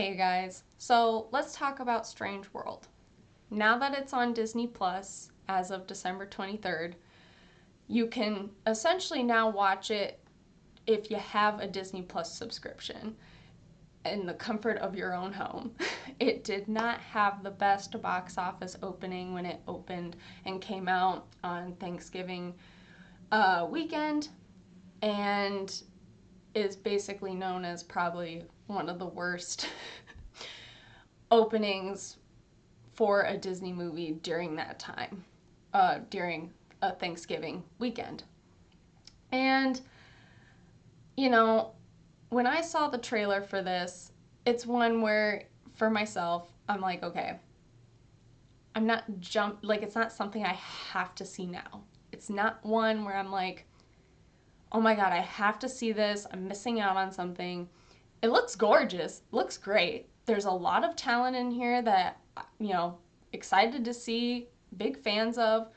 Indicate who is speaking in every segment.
Speaker 1: Hey guys, so let's talk about Strange World. Now that it's on Disney Plus as of December 23rd, you can essentially now watch it if you have a Disney Plus subscription in the comfort of your own home. It did not have the best box office opening when it opened and came out on Thanksgiving weekend, and is basically known as probably one of the worst openings for a Disney movie during that time, during a Thanksgiving weekend. And, you know, when I saw the trailer for this, it's one where, for myself, I'm like, okay, it's not something I have to see now. It's not one where I'm like, oh my God, I have to see this. I'm missing out on something. It looks gorgeous, looks great. There's a lot of talent in here that, excited to see, big fans of.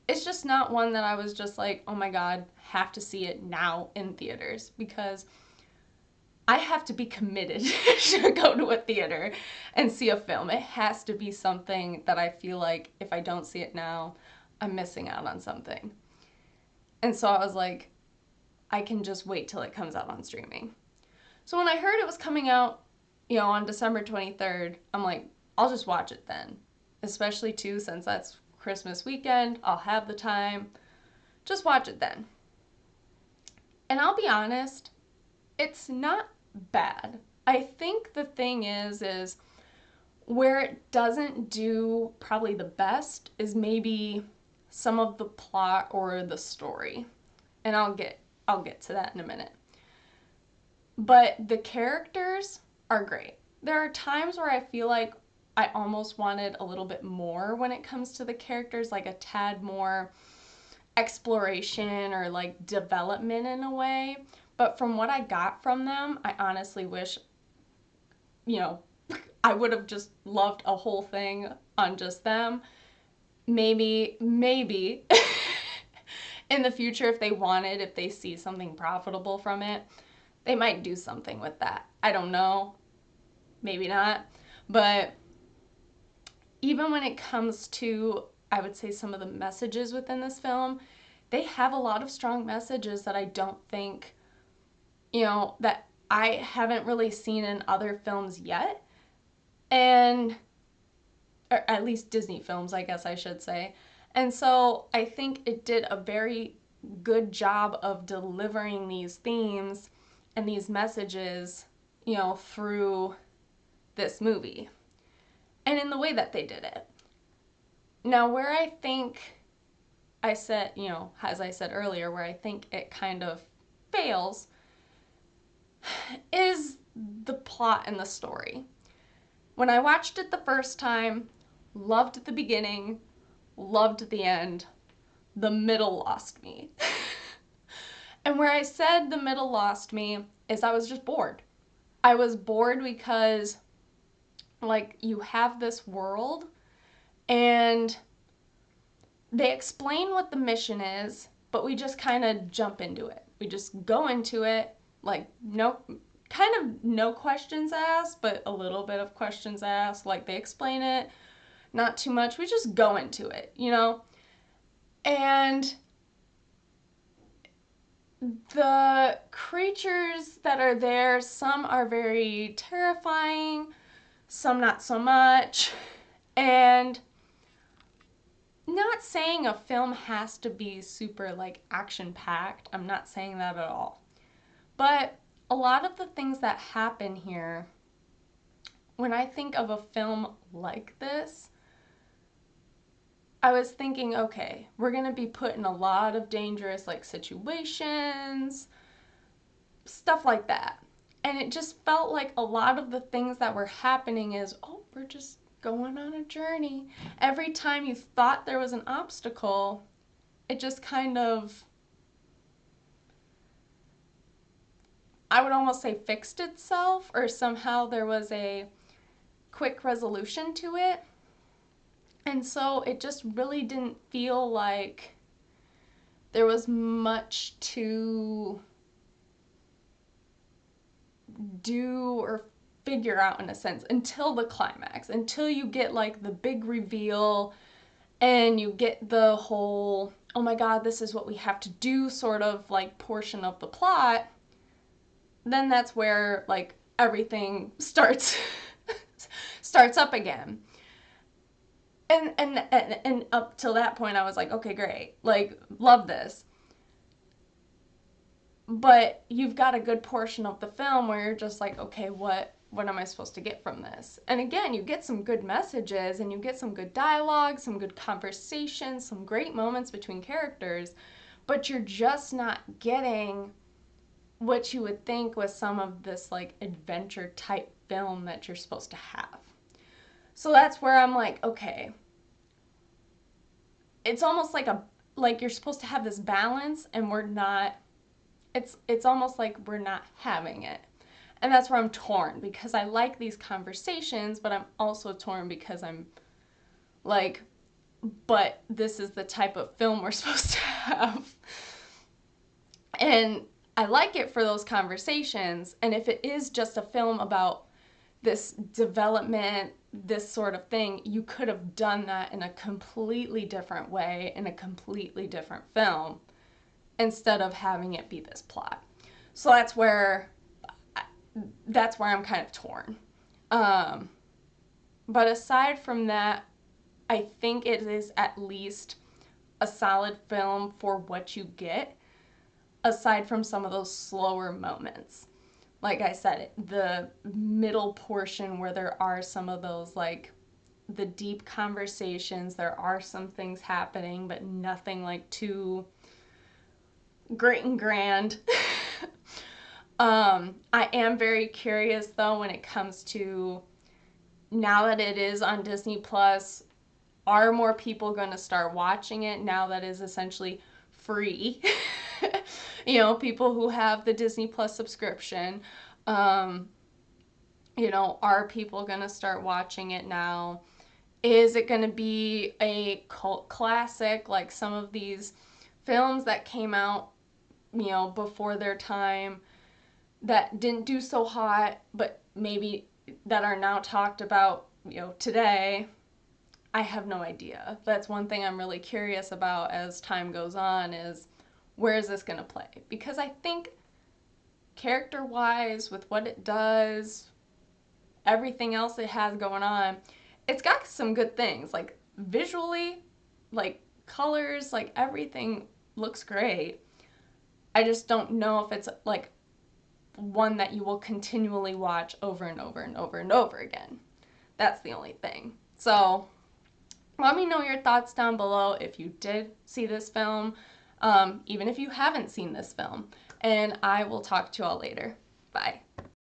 Speaker 1: It's just not one that I was just like, oh my God, have to see it now in theaters, because I have to be committed to go to a theater and see a film. It has to be something that I feel like if I don't see it now, I'm missing out on something. And so I was like, I can just wait till it comes out on streaming. So when I heard it was coming out, on December 23rd, I'm like, I'll just watch it then. Especially too, since that's Christmas weekend, I'll have the time. Just watch it then. And I'll be honest, it's not bad. I think the thing is where it doesn't do probably the best is maybe some of the plot or the story. And I'll get to that in a minute. But the characters are great. There are times where I feel like I almost wanted a little bit more when it comes to the characters, like a tad more exploration or like development in a way. But from what I got from them, I honestly wish, you know, I would have just loved a whole thing on just them. Maybe in the future, if they see something profitable from it, they might do something with that. I don't know. Maybe not. But even when it comes to, I would say, some of the messages within this film, they have a lot of strong messages that I don't think, that I haven't really seen in other films yet. And, or at least Disney films, I guess I should say. And so I think it did a very good job of delivering these themes and these messages, through this movie and in the way that they did it. Now, where I think I said, as I said earlier, where I think it kind of fails is the plot and the story. When I watched it the first time, loved the beginning, loved the end. The middle lost me. And where I said the middle lost me is I was just bored. I was bored because, like, you have this world and they explain what the mission is, but we just kind of jump into it. We just go into it, like, no questions asked, but a little bit of questions asked. Like, they explain it, not too much. We just go into it, And the creatures that are there, some are very terrifying, some not so much. And not saying a film has to be super like action packed. I'm not saying that at all. But a lot of the things that happen here, when I think of a film like this, I was thinking, okay, we're going to be put in a lot of dangerous like situations, stuff like that. And it just felt like a lot of the things that were happening is, oh, we're just going on a journey. Every time you thought there was an obstacle, it just kind of, I would almost say, fixed itself, or somehow there was a quick resolution to it. And so it just really didn't feel like there was much to do or figure out, in a sense, until the climax, until you get like the big reveal and you get the whole, oh my God, this is what we have to do sort of like portion of the plot. Then that's where like everything starts starts up again. And up till that point I was like, okay, great, like love this. But you've got a good portion of the film where you're just like, okay, what am I supposed to get from this? And again, you get some good messages and you get some good dialogue, some good conversation, some great moments between characters, but you're just not getting what you would think was some of this like adventure type film that you're supposed to have. So that's where I'm like, okay, it's almost like you're supposed to have this balance and we're not. It's almost like we're not having it. And that's where I'm torn, because I like these conversations, but I'm also torn because I'm like, but this is the type of film we're supposed to have. And I like it for those conversations. And if it is just a film about this development, this sort of thing, you could have done that in a completely different way, in a completely different film, instead of having it be this plot. So that's where I'm kind of torn. But aside from that, I think it is at least a solid film for what you get, aside from some of those slower moments. Like I said, the middle portion where there are some of those like the deep conversations, there are some things happening, but nothing like too great and grand. I am very curious though when it comes to, now that it is on Disney Plus, are more people going to start watching it now that is essentially free? You know, people who have the Disney Plus subscription, you know, are people going to start watching it now? Is it going to be a cult classic like some of these films that came out, you know, before their time, that didn't do so hot, but maybe that are now talked about, you know, today? I have no idea. That's one thing I'm really curious about as time goes on, is where is this going to play? Because I think character-wise, with what it does, everything else it has going on, it's got some good things. Like visually, like colors, like everything looks great. I just don't know if it's like one that you will continually watch over and over and over and over again. That's the only thing. So let me know your thoughts down below if you did see this film, even if you haven't seen this film. And I will talk to you all later. Bye.